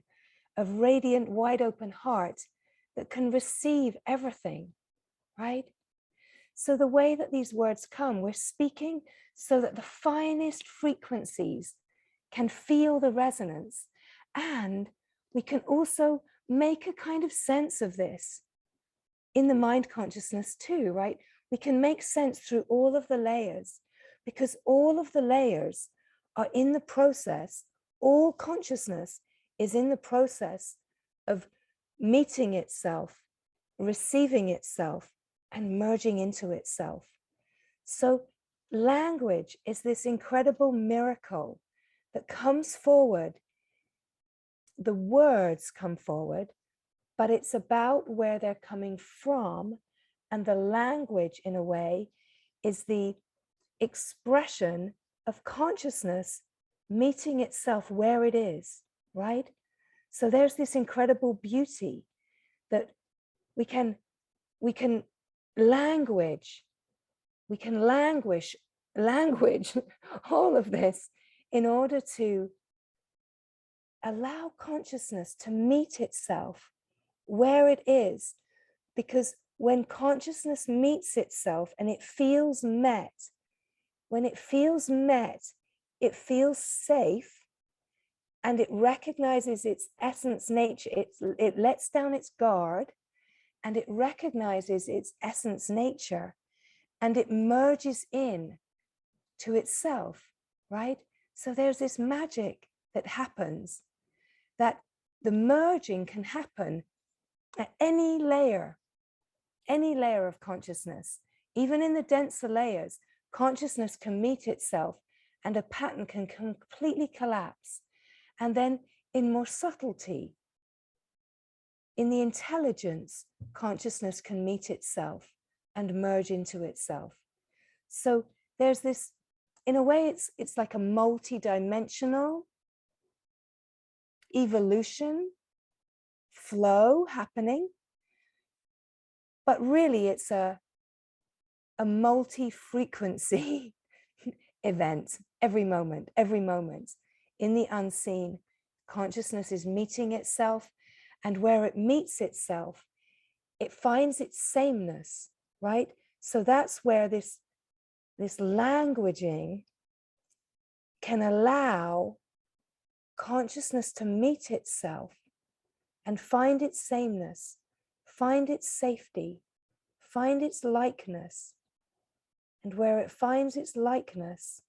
of radiant, wide open heart that can receive everything, right? So the way that these words come, we're speaking so that the finest frequencies can feel the resonance. And we can also make a kind of sense of this in the mind consciousness too, right? We can make sense through all of the layers, because all of the layers are in the process. All consciousness is in the process of meeting itself, receiving itself, and merging into itself. So language is this incredible miracle that comes forward. The words come forward, but it's about where they're coming from. And the language, in a way, is the expression of consciousness meeting itself where it is, right? So there's this incredible beauty that we can language all of this in order to allow consciousness to meet itself where it is. Because when consciousness meets itself and it feels met, when it feels met, it feels safe, and it recognizes its essence nature. It lets down its guard, and it recognizes its essence nature, and it merges in to itself, right? So there's this magic that happens, that the merging can happen at any layer of consciousness. Even in the denser layers, consciousness can meet itself and a pattern can completely collapse. And then in more subtlety, in the intelligence, consciousness can meet itself and merge into itself. So there's this, in a way, it's like a multi-dimensional evolution, flow happening. But really, it's a multi-frequency event every moment. In the unseen, consciousness is meeting itself, and where it meets itself, it finds its sameness, right? So that's where this languaging can allow consciousness to meet itself and find its sameness, find its safety, find its likeness. And where it finds its likeness,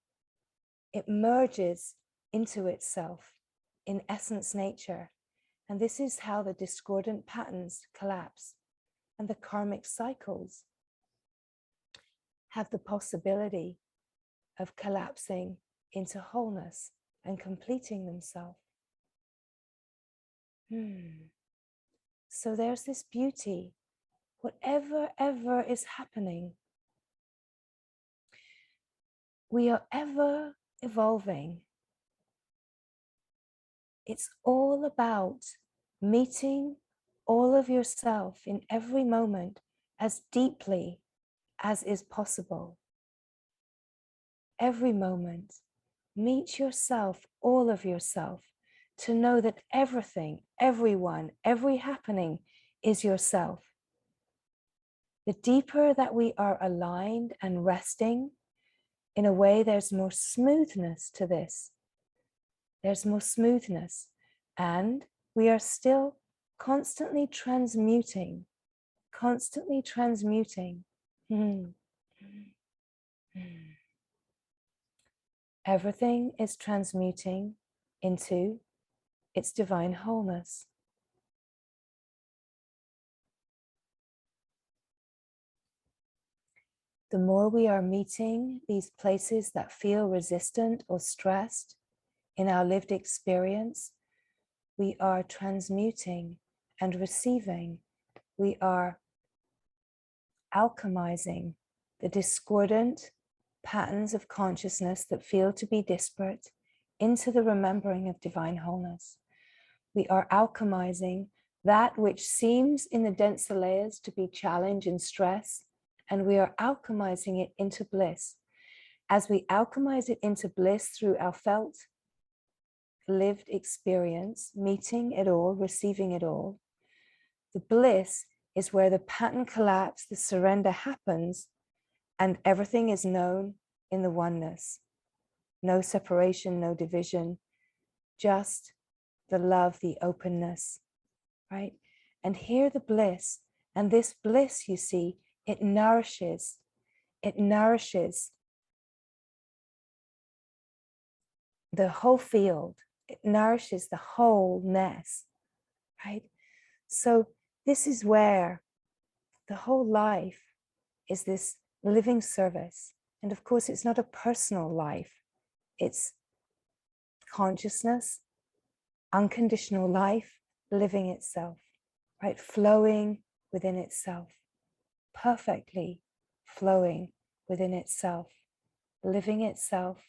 it merges into itself in essence nature. And this is how the discordant patterns collapse, and the karmic cycles have the possibility of collapsing into wholeness and completing themselves. So there's this beauty. Whatever ever is happening, we are ever evolving. It's all about meeting all of yourself in every moment as deeply as is possible. Every moment, meet yourself, all of yourself, to know that everything, everyone, every happening is yourself. The deeper that we are aligned and resting, in a way, there's more smoothness to this. There's more smoothness, and we are still constantly transmuting. Everything is transmuting into its divine wholeness. the more we are meeting these places that feel resistant or stressed in our lived experience, we are transmuting and receiving. We are alchemizing the discordant patterns of consciousness that feel to be disparate into the remembering of divine wholeness. We are alchemizing that which seems in the denser layers to be challenge and stress, and we are alchemizing it into bliss. As we alchemize it into bliss through our felt, lived experience, meeting it all, receiving it all, the bliss is where the pattern collapse, the surrender happens, and everything is known in the oneness. No separation, no division, just the love, the openness, right? And here the bliss, and this bliss, you see, it nourishes the whole field. It nourishes the wholeness, right? So this is where the whole life is this living service. And of course, it's not a personal life. It's consciousness, unconditional life, living itself, right? Flowing within itself, perfectly flowing within itself, living itself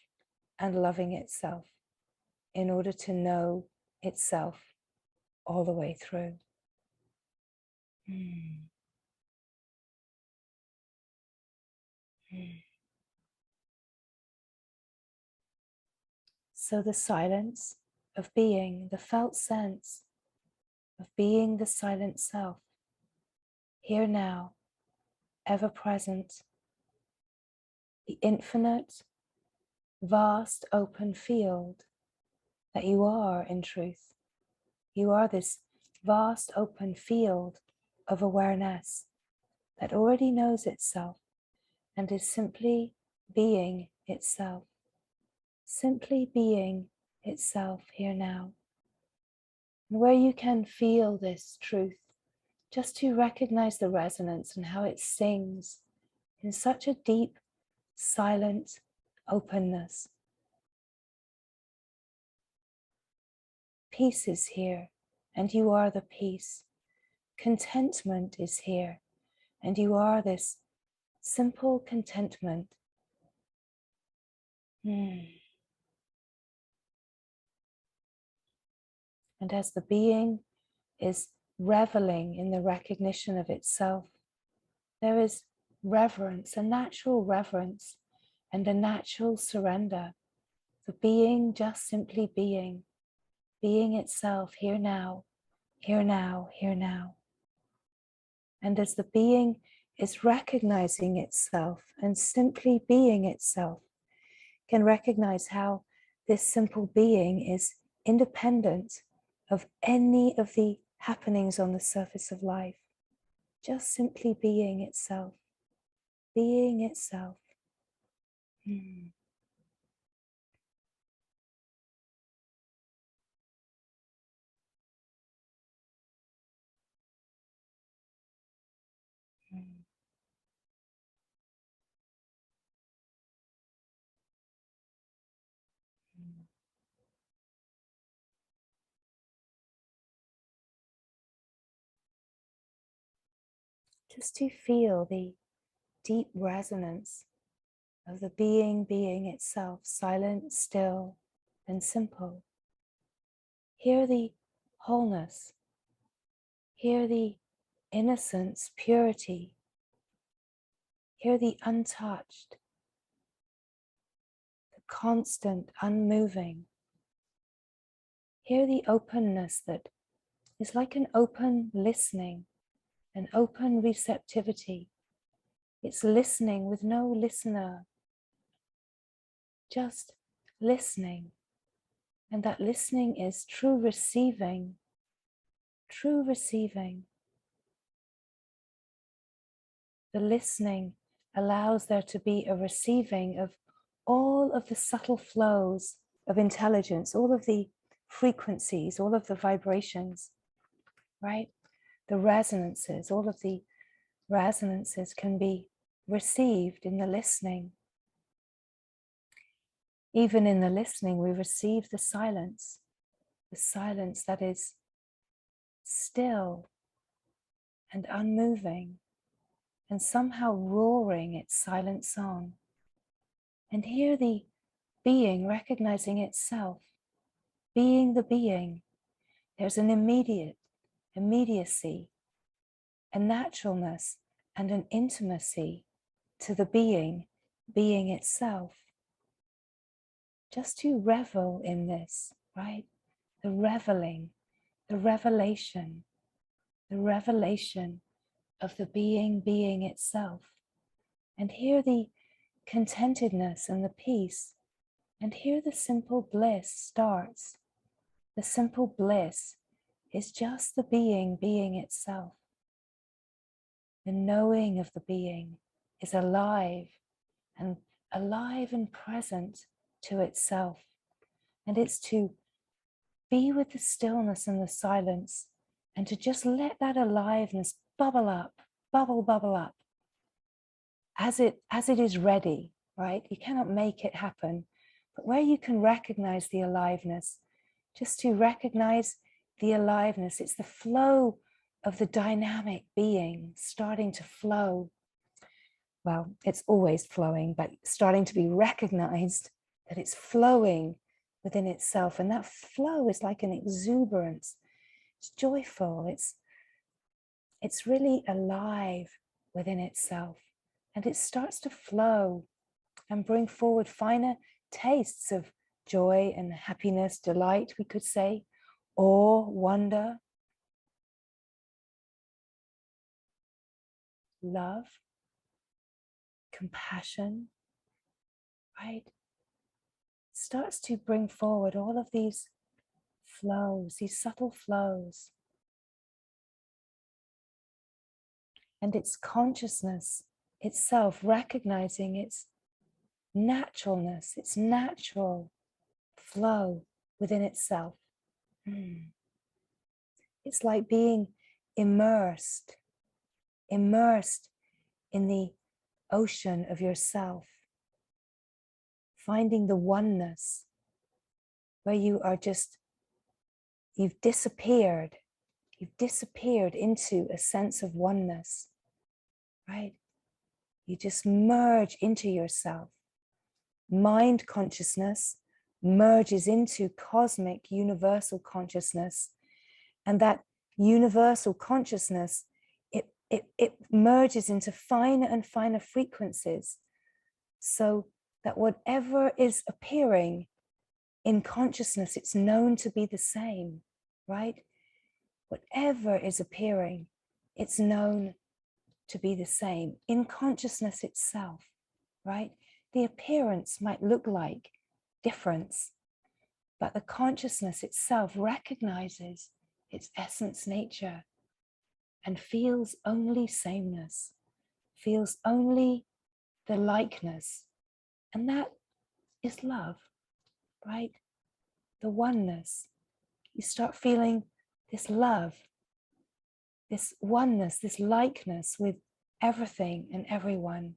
and loving itself in order to know itself all the way through. So the silence of being, the felt sense of being the silent self, here now, ever present, the infinite, vast, open field that you are in truth. You are this vast, open field of awareness that already knows itself and is simply being itself. Simply being itself here now. And where you can feel this truth, just to recognize the resonance and how it sings in such a deep, silent openness. Peace is here, and you are the peace. Contentment is here, and you are this simple contentment. And as the being is reveling in the recognition of itself, there is reverence, a natural reverence, and a natural surrender. The being just simply being itself here now, here now, here now. And as the being is recognizing itself and simply being itself, can recognize how this simple being is independent of any of the happenings on the surface of life. Just simply being itself, being itself. Just to feel the deep resonance of the being itself, silent, still, and simple. Hear the wholeness, hear the innocence, purity, hear the untouched, the constant, unmoving. Hear the openness that is like an open listening, an open receptivity. It's listening with no listener, just listening. And that listening is true receiving, true receiving. The listening allows there to be a receiving of all of the subtle flows of intelligence, all of the frequencies, all of the vibrations, right? The resonances, all of the resonances can be received in the listening. Even in the listening, we receive the silence that is still and unmoving, and somehow roaring its silent song. And hear the being recognizing itself, being the being. There's an immediacy, a naturalness, and an intimacy to the being itself. Just to revel in this, right? The reveling, the revelation of the being itself. And hear the contentedness and the peace, and here the simple bliss starts. The simple bliss is just the being itself. The knowing of the being is alive and present to itself. And it's to be with the stillness and the silence, and to just let that aliveness bubble up as it is ready, right? You cannot make it happen, but where you can recognize the aliveness, just to recognize the aliveness, it's the flow of the dynamic being starting to flow. Well, it's always flowing, but starting to be recognized that it's flowing within itself. And that flow is like an exuberance. It's joyful. It's really alive within itself. And it starts to flow and bring forward finer tastes of joy and happiness, delight, we could say, awe, wonder, love, compassion, right? Starts to bring forward all of these flows, these subtle flows. And its consciousness itself recognizing its naturalness, its natural flow within itself. It's like being immersed in the ocean of yourself, finding the oneness where you are just, you've disappeared into a sense of oneness, right? You just merge into yourself. Mind consciousness merges into cosmic universal consciousness, and that universal consciousness, it merges into finer and finer frequencies, so that whatever is appearing in consciousness, it's known to be the same, right? Whatever is appearing, it's known to be the same in consciousness itself, right? The appearance might look like difference, but the consciousness itself recognizes its essence nature and feels only sameness, feels only the likeness. And that is love, right? The oneness. You start feeling this love, this oneness, this likeness with everything and everyone.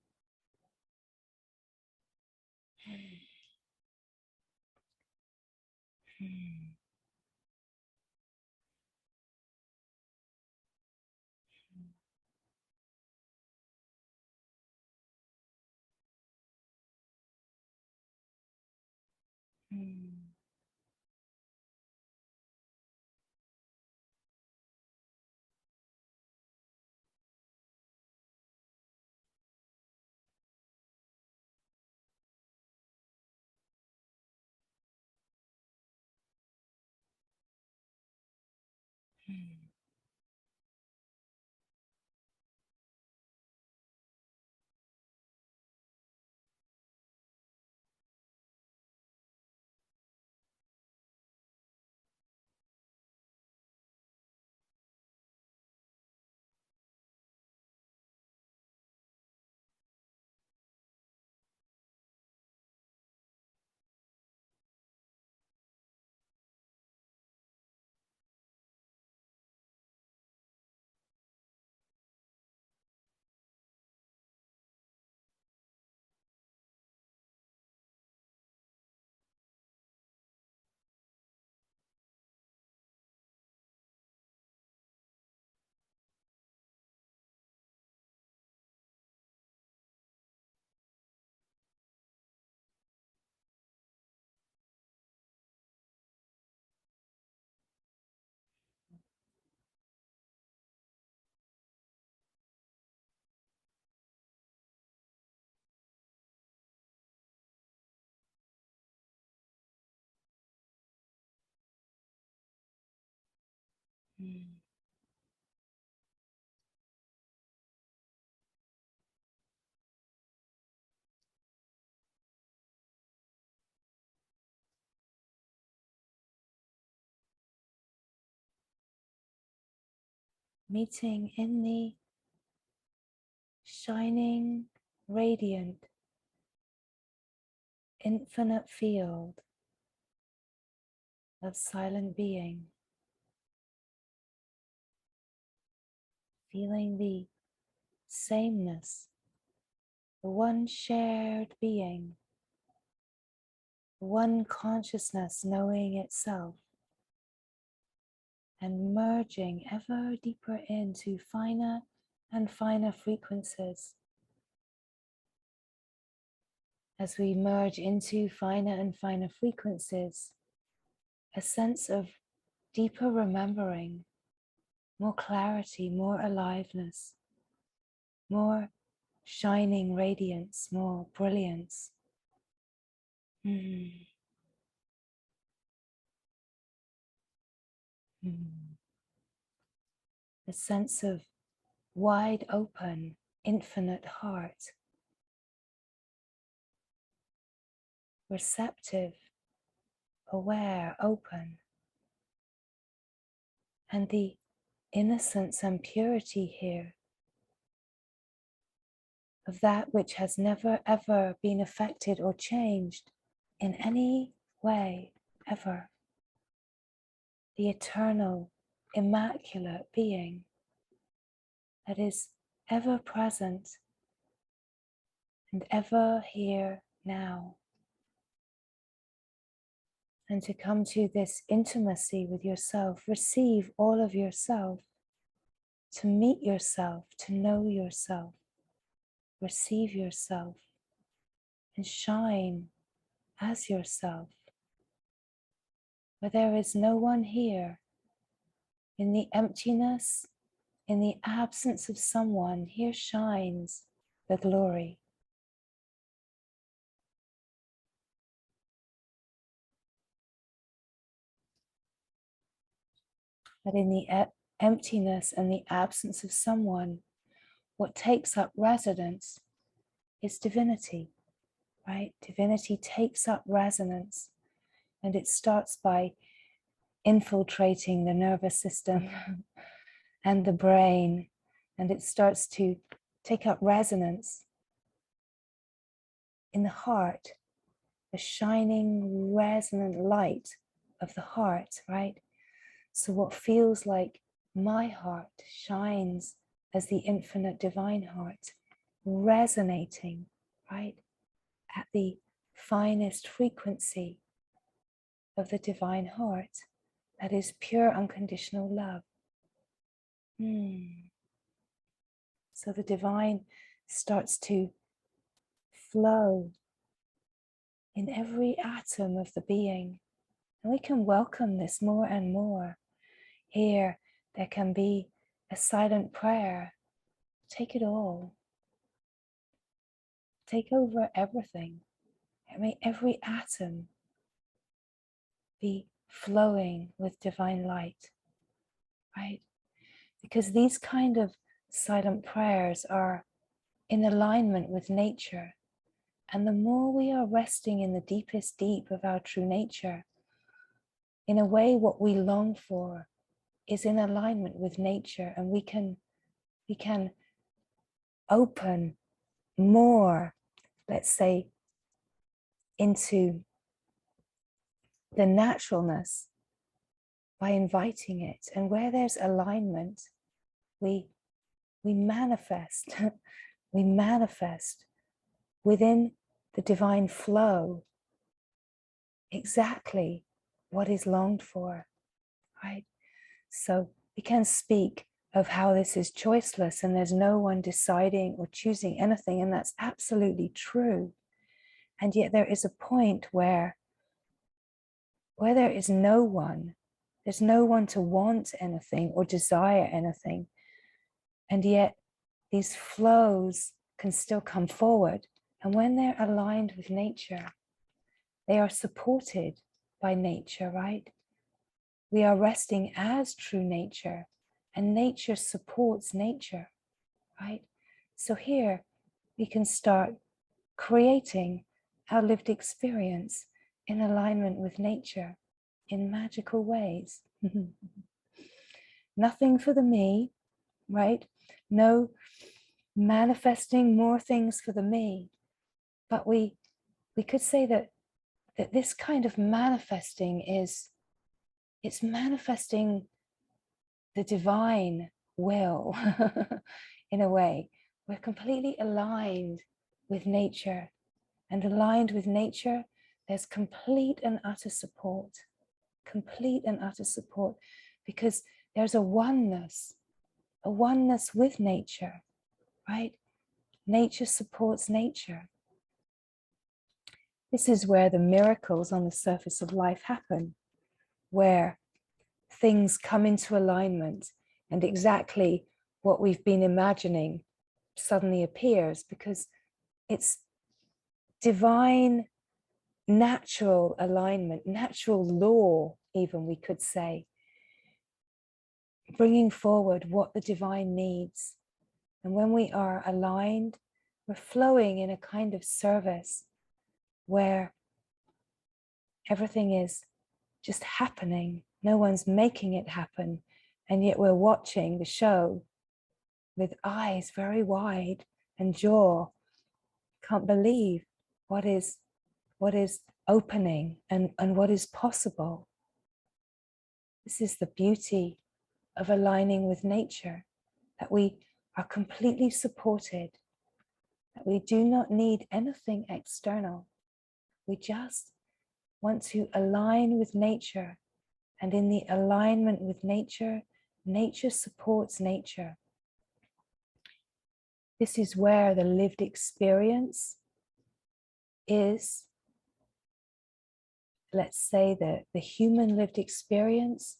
Mm. Meeting in the shining, radiant, infinite field of silent being, feeling the sameness, the one shared being, the one consciousness knowing itself, and merging ever deeper into finer and finer frequencies. As we merge into finer and finer frequencies, a sense of deeper remembering, more clarity, more aliveness, more shining radiance, more brilliance. Mm. Mm. A sense of wide open, infinite heart, receptive, aware, open, and the innocence and purity here of that which has never ever been affected or changed in any way ever. The eternal, immaculate being that is ever present and ever here now. And to come to this intimacy with yourself, receive all of yourself, to meet yourself, to know yourself, receive yourself, and shine as yourself. Where there is no one here, in the emptiness, in the absence of someone, here shines the glory. That in the emptiness and the absence of someone, what takes up residence is divinity, right? Divinity takes up resonance, and it starts by infiltrating the nervous system and the brain, and it starts to take up resonance in the heart, the shining resonant light of the heart, right? So what feels like my heart shines as the infinite divine heart, resonating, right, at the finest frequency of the divine heart, that is pure unconditional love. So the divine starts to flow in every atom of the being, and we can welcome this more and more. Here there can be a silent prayer. Take it all. Take over everything. May every atom be flowing with divine light, right? Because these kind of silent prayers are in alignment with nature. And the more we are resting in the deepest deep of our true nature, in a way, what we long for is in alignment with nature, and we can open more, let's say, into the naturalness by inviting it. And where there's alignment, we manifest, we manifest within the divine flow exactly what is longed for, right? So we can speak of how this is choiceless and there's no one deciding or choosing anything, and that's absolutely true. And yet there is a point where there is no one, there's no one to want anything or desire anything. And yet these flows can still come forward. And when they're aligned with nature, they are supported by nature, right? we are resting as true nature, and nature supports nature, right? So here we can start creating our lived experience in alignment with nature in magical ways. Nothing for the me, right? No manifesting more things for the me, but we could say that this kind of manifesting it's manifesting the divine will. In a way, we're completely aligned with nature, and aligned with nature, there's complete and utter support, because there's a oneness with nature, right? Nature supports nature. This is where the miracles on the surface of life happen, where things come into alignment and exactly what we've been imagining suddenly appears, because it's divine, natural alignment, natural law, even we could say, bringing forward what the divine needs. And when we are aligned, we're flowing in a kind of service where everything is just happening. No one's making it happen. And yet we're watching the show with eyes very wide and jaw. Can't believe what is opening and what is possible. This is the beauty of aligning with nature, that we are completely supported, that we do not need anything external. We just want to align with nature, and in the alignment with nature, nature supports nature. This is where the lived experience is, let's say that the human lived experience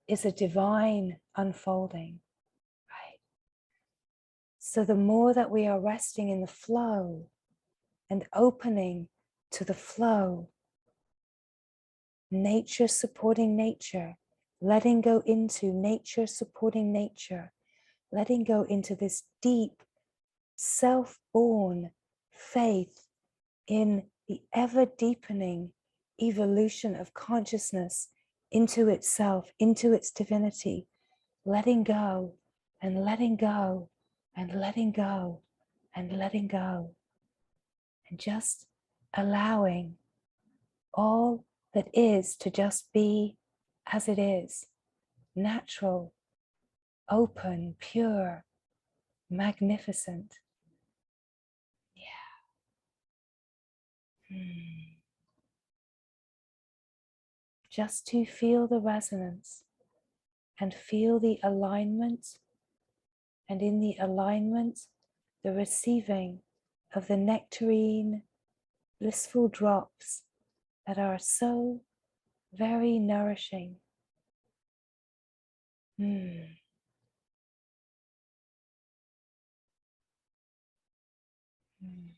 is a divine unfolding, right? So the more that we are resting in the flow and opening to the flow, nature supporting nature, letting go into nature supporting nature, letting go into this deep, self-born faith in the ever deepening evolution of consciousness into itself, into its divinity, letting go and letting go and letting go and letting go, and just allowing all that is to just be as it is, natural, open, pure, magnificent. Yeah. Just to feel the resonance and feel the alignment, and in the alignment, the receiving of the nectarine, blissful drops that are so very nourishing. Mm. Mm.